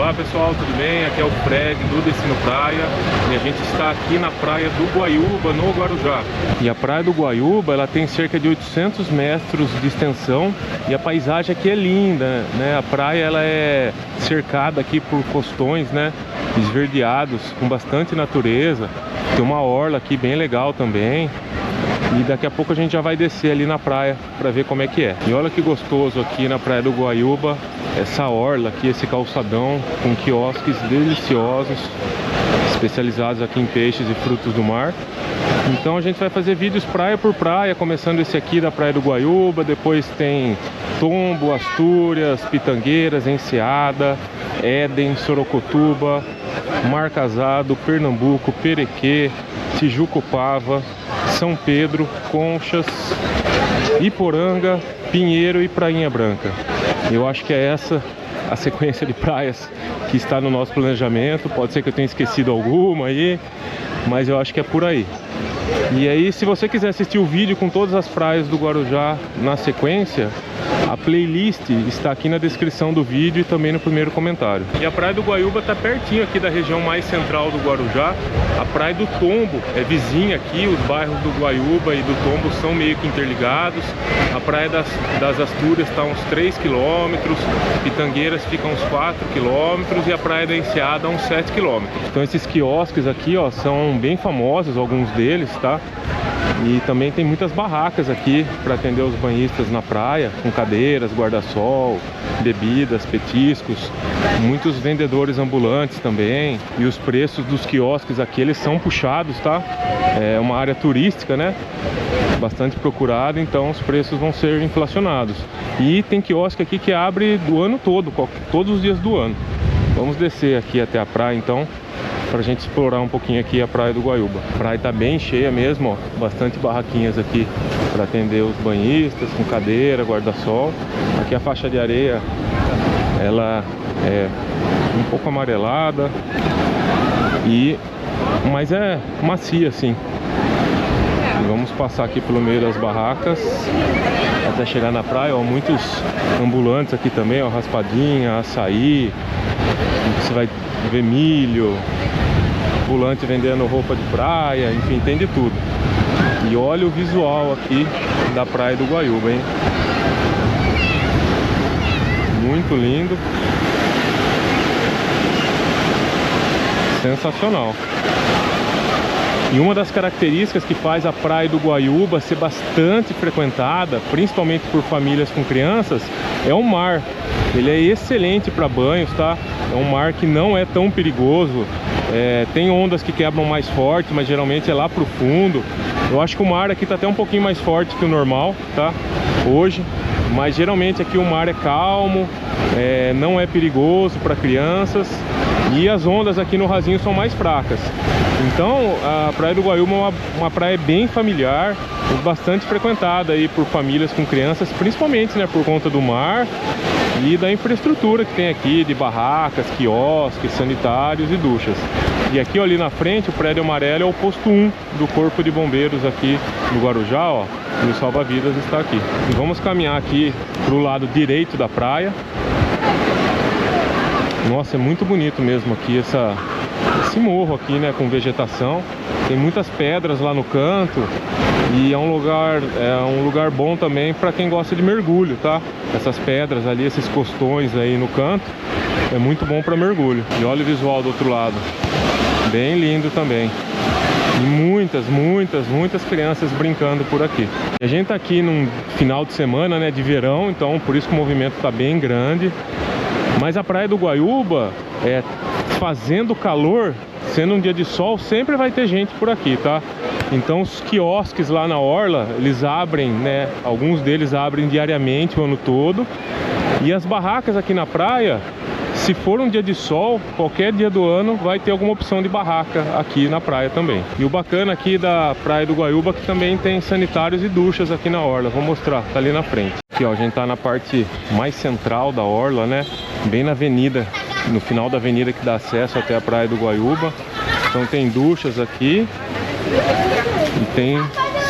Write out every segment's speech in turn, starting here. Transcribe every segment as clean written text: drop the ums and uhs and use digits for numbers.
Olá pessoal, tudo bem? Aqui é o Fred do Destino Praia e a gente está aqui na praia do Guaiúba, no Guarujá. E a praia do Guaiúba, ela tem cerca de 800 metros de extensão e a paisagem aqui é linda, né? A praia ela é cercada aqui por costões, né? Esverdeados, com bastante natureza. Tem uma orla aqui bem legal também. E daqui a pouco a gente já vai descer ali na praia para ver como é que é. E olha que gostoso aqui na praia do Guaiúba, essa orla aqui, esse calçadão com quiosques deliciosos, especializados aqui em peixes e frutos do mar. Então a gente vai fazer vídeos praia por praia, começando esse aqui da praia do Guaiúba, depois tem Tombo, Astúrias, Pitangueiras, Enseada, Éden, Sorocotuba, Mar Casado, Pernambuco, Perequê, Tijucupava, São Pedro, Conchas, Iporanga, Pinheiro e Prainha Branca. Eu acho que é essa a sequência de praias que está no nosso planejamento. Pode ser que eu tenha esquecido alguma aí, mas eu acho que é por aí. E aí, se você quiser assistir o vídeo com todas as praias do Guarujá na sequência, a playlist está aqui na descrição do vídeo e também no primeiro comentário. E a praia do Guaiúba está pertinho aqui da região mais central do Guarujá. A praia do Tombo é vizinha aqui, os bairros do Guaiúba e do Tombo são meio que interligados. A praia das Astúrias está a uns 3 km, Pitangueiras fica a uns 4 km e a praia da Enseada a uns 7 km. Então esses quiosques aqui, ó, são bem famosos, alguns deles, tá? E também tem muitas barracas aqui para atender os banhistas na praia, com cadeiras, guarda-sol, bebidas, petiscos, muitos vendedores ambulantes também. E os preços dos quiosques aqui, eles são puxados, tá? É uma área turística, né? Bastante procurada, então os preços vão ser inflacionados. E tem quiosque aqui que abre do ano todo, todos os dias do ano. Vamos descer aqui até a praia então, pra gente explorar um pouquinho aqui a praia do Guaiúba. A praia tá bem cheia mesmo, ó, bastante barraquinhas aqui para atender os banhistas, com cadeira, guarda-sol. Aqui a faixa de areia, ela é um pouco amarelada, mas é macia assim. E vamos passar aqui pelo meio das barracas até chegar na praia, ó, muitos ambulantes aqui também, ó, raspadinha, açaí, você vai ver milho, ambulante vendendo roupa de praia, enfim, tem de tudo. E olha o visual aqui da praia do Guaiúba, hein? Muito lindo. Sensacional. E uma das características que faz a praia do Guaiúba ser bastante frequentada, principalmente por famílias com crianças, é o mar. Ele é excelente para banhos, tá? É um mar que não é tão perigoso. Tem ondas que quebram mais forte, mas geralmente é lá pro fundo. Eu acho que o mar aqui tá até um pouquinho mais forte que o normal, tá? Hoje. Mas geralmente aqui o mar é calmo, não é perigoso para crianças. E as ondas aqui no rasinho são mais fracas. Então a praia do Guaiúba é uma praia bem familiar, bastante frequentada aí por famílias com crianças, principalmente, né, por conta do mar e da infraestrutura que tem aqui, de barracas, quiosques, sanitários e duchas. E aqui, ó, ali na frente, o prédio amarelo é o posto 1 do Corpo de Bombeiros aqui no Guarujá, ó, e o salva-vidas está aqui. E vamos caminhar aqui pro lado direito da praia. Nossa, é muito bonito mesmo aqui esse morro aqui, né, com vegetação. Tem muitas pedras lá no canto e é um lugar bom também para quem gosta de mergulho, tá? Essas pedras ali, esses costões aí no canto, é muito bom para mergulho. E olha o visual do outro lado, bem lindo também. E muitas crianças brincando por aqui. E a gente tá aqui num final de semana, né, de verão, então por isso que o movimento tá bem grande. Mas a praia do Guaiúba, fazendo calor, sendo um dia de sol, sempre vai ter gente por aqui, tá? Então os quiosques lá na orla, eles abrem, né? Alguns deles abrem diariamente o ano todo. E as barracas aqui na praia, se for um dia de sol, qualquer dia do ano vai ter alguma opção de barraca aqui na praia também. E o bacana aqui da praia do Guaiúba é que também tem sanitários e duchas aqui na orla. Vou mostrar, tá ali na frente. Aqui, ó, a gente tá na parte mais central da orla, né? Bem na avenida, no final da avenida que dá acesso até a praia do Guaiúba. Então tem duchas aqui e tem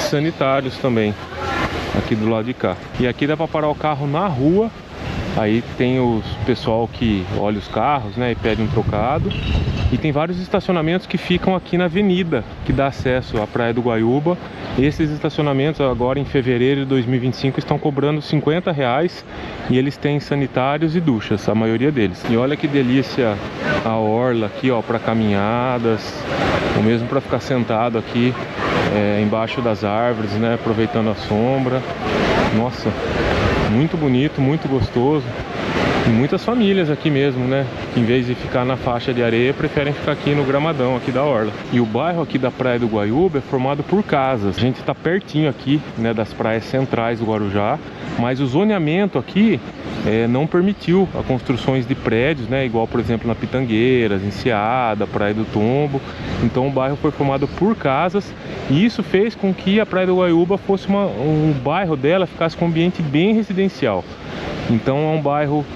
sanitários também aqui do lado de cá. E aqui dá para parar o carro na rua Aí tem o pessoal que olha os carros, né, e pede um trocado. E tem vários estacionamentos que ficam aqui na avenida, que dá acesso à Praia do Guaiúba. Esses estacionamentos agora em fevereiro de 2025 estão cobrando R$50 e eles têm sanitários e duchas, a maioria deles. E olha que delícia a orla aqui, ó, para caminhadas, ou mesmo para ficar sentado aqui embaixo das árvores, né, aproveitando a sombra. Nossa, muito bonito, muito gostoso. E muitas famílias aqui mesmo, né, que em vez de ficar na faixa de areia, preferem ficar aqui no gramadão aqui da orla. E o bairro aqui da Praia do Guaiúba é formado por casas. A gente está pertinho aqui, né, das praias centrais do Guarujá, mas o zoneamento aqui não permitiu a construções de prédios, né, igual por exemplo na Pitangueiras, Enseada, Praia do Tombo. Então o bairro foi formado por casas e isso fez com que a Praia do Guaiúba fosse um bairro dela ficasse com um ambiente bem residencial. Então é um bairro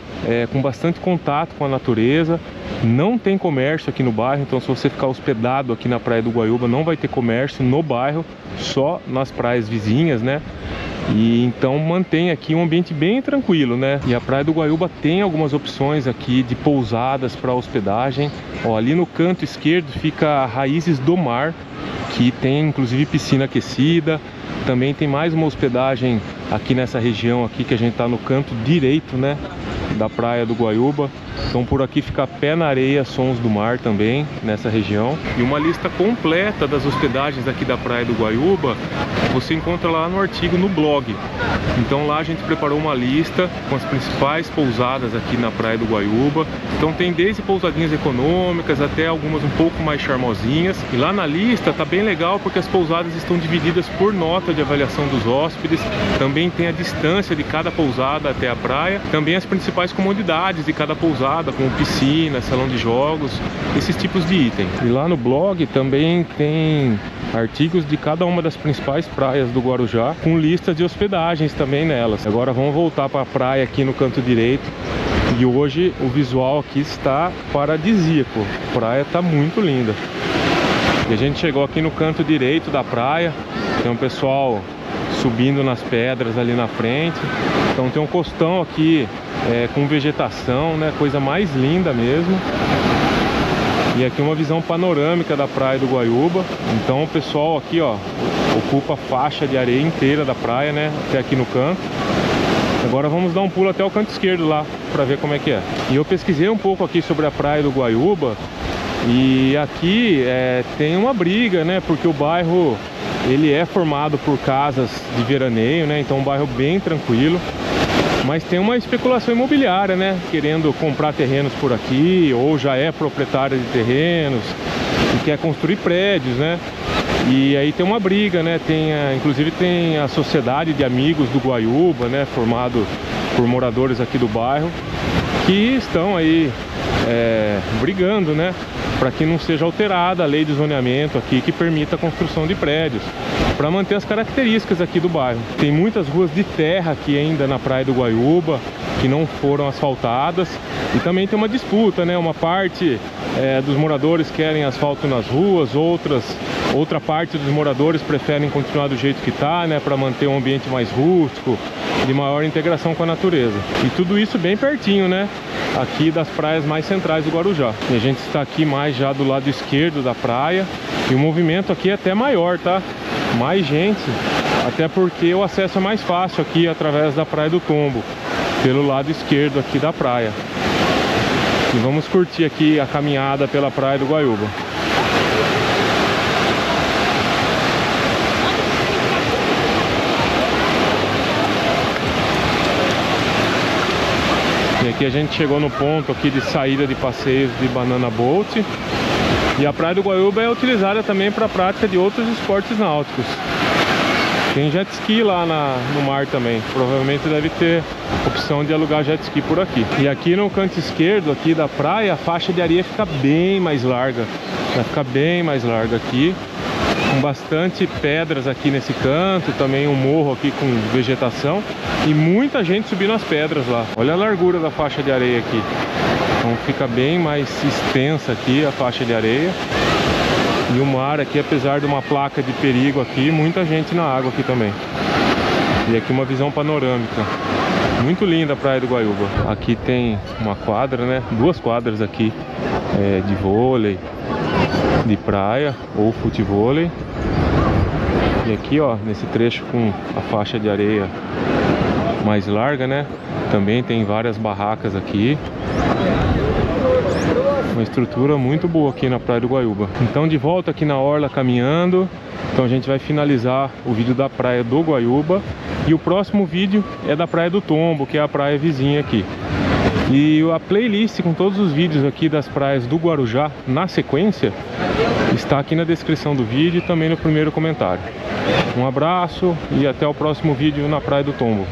com bastante contato com a natureza. Não tem comércio aqui no bairro, então se você ficar hospedado aqui na Praia do Guaiúba não vai ter comércio no bairro, só nas praias vizinhas, né? E então mantém aqui um ambiente bem tranquilo, né? E a Praia do Guaiúba tem algumas opções aqui de pousadas para hospedagem. Ó, ali no canto esquerdo fica Raízes do Mar, que tem inclusive piscina aquecida. Também tem mais uma hospedagem aqui nessa região aqui, que a gente tá no canto direito, né, da Praia do Guaiúba. Então por aqui fica Pé na Areia, Sons do Mar também, nessa região. E uma lista completa das hospedagens aqui da Praia do Guaiúba você encontra lá no artigo no blog. Então lá a gente preparou uma lista com as principais pousadas aqui na Praia do Guaiúba. Então tem desde pousadinhas econômicas até algumas um pouco mais charmosinhas. E lá na lista tá bem legal porque as pousadas estão divididas por nota de avaliação dos hóspedes. Também tem a distância de cada pousada até a praia. Também as principais comodidades de cada pousada, como piscina, salão de jogos, esses tipos de item. E lá no blog também tem artigos de cada uma das principais praias do Guarujá, com listas de hospedagens também nelas. Agora vamos voltar para a praia aqui no canto direito. E hoje o visual aqui está paradisíaco. A praia está muito linda. E a gente chegou aqui no canto direito da praia. Tem um pessoal subindo nas pedras ali na frente. Então tem um costão aqui com vegetação, né? Coisa mais linda mesmo. E aqui uma visão panorâmica da Praia do Guaiúba. Então o pessoal aqui, ó, ocupa a faixa de areia inteira da praia, né, até aqui no canto. Agora vamos dar um pulo até o canto esquerdo lá, para ver como é que é. E eu pesquisei um pouco aqui sobre a Praia do Guaiúba. E aqui tem uma briga, né, porque o bairro ele é formado por casas de veraneio, né, então um bairro bem tranquilo. Mas tem uma especulação imobiliária, né, querendo comprar terrenos por aqui, ou já é proprietária de terrenos e quer construir prédios, né. E aí tem uma briga, né, inclusive tem a Sociedade de Amigos do Guaiúba, né, formado por moradores aqui do bairro, que estão aí brigando, né, para que não seja alterada a lei de zoneamento aqui, que permita a construção de prédios, para manter as características aqui do bairro. Tem muitas ruas de terra aqui ainda na Praia do Guaiúba, que não foram asfaltadas, e também tem uma disputa, né, uma parte dos moradores querem asfalto nas ruas, outra parte dos moradores preferem continuar do jeito que está, né, para manter um ambiente mais rústico, de maior integração com a natureza. E tudo isso bem pertinho, né, aqui das praias mais centrais do Guarujá. E a gente está aqui mais já do lado esquerdo da praia, e o movimento aqui é até maior, tá? Mais gente, até porque o acesso é mais fácil aqui através da Praia do Tombo, pelo lado esquerdo aqui da praia. E vamos curtir aqui a caminhada pela Praia do Guaiúba. E aqui a gente chegou no ponto aqui de saída de passeios de banana boat. E a Praia do Guaiúba é utilizada também para a prática de outros esportes náuticos. Tem jet ski lá no mar também. Provavelmente deve ter opção de alugar jet ski por aqui. E aqui no canto esquerdo aqui da praia, a faixa de areia fica bem mais larga. Vai ficar bem mais larga aqui, com bastante pedras aqui nesse canto, também um morro aqui com vegetação e muita gente subindo as pedras lá. Olha a largura da faixa de areia aqui. Então fica bem mais extensa aqui a faixa de areia. E o mar aqui, apesar de uma placa de perigo aqui, muita gente na água aqui também. E aqui uma visão panorâmica. Muito linda a praia do Guaiúba. Aqui tem uma quadra, né? Duas quadras aqui de vôlei, de praia ou futevôlei. E aqui, ó, nesse trecho com a faixa de areia mais larga, né? Também tem várias barracas aqui. Uma estrutura muito boa aqui na praia do Guaiúba. Então, de volta aqui na orla caminhando. Então a gente vai finalizar o vídeo da praia do Guaiúba. E o próximo vídeo é da praia do Tombo, que é a praia vizinha aqui. E a playlist com todos os vídeos aqui das praias do Guarujá na sequência está aqui na descrição do vídeo e também no primeiro comentário. Um abraço e até o próximo vídeo na praia do Tombo.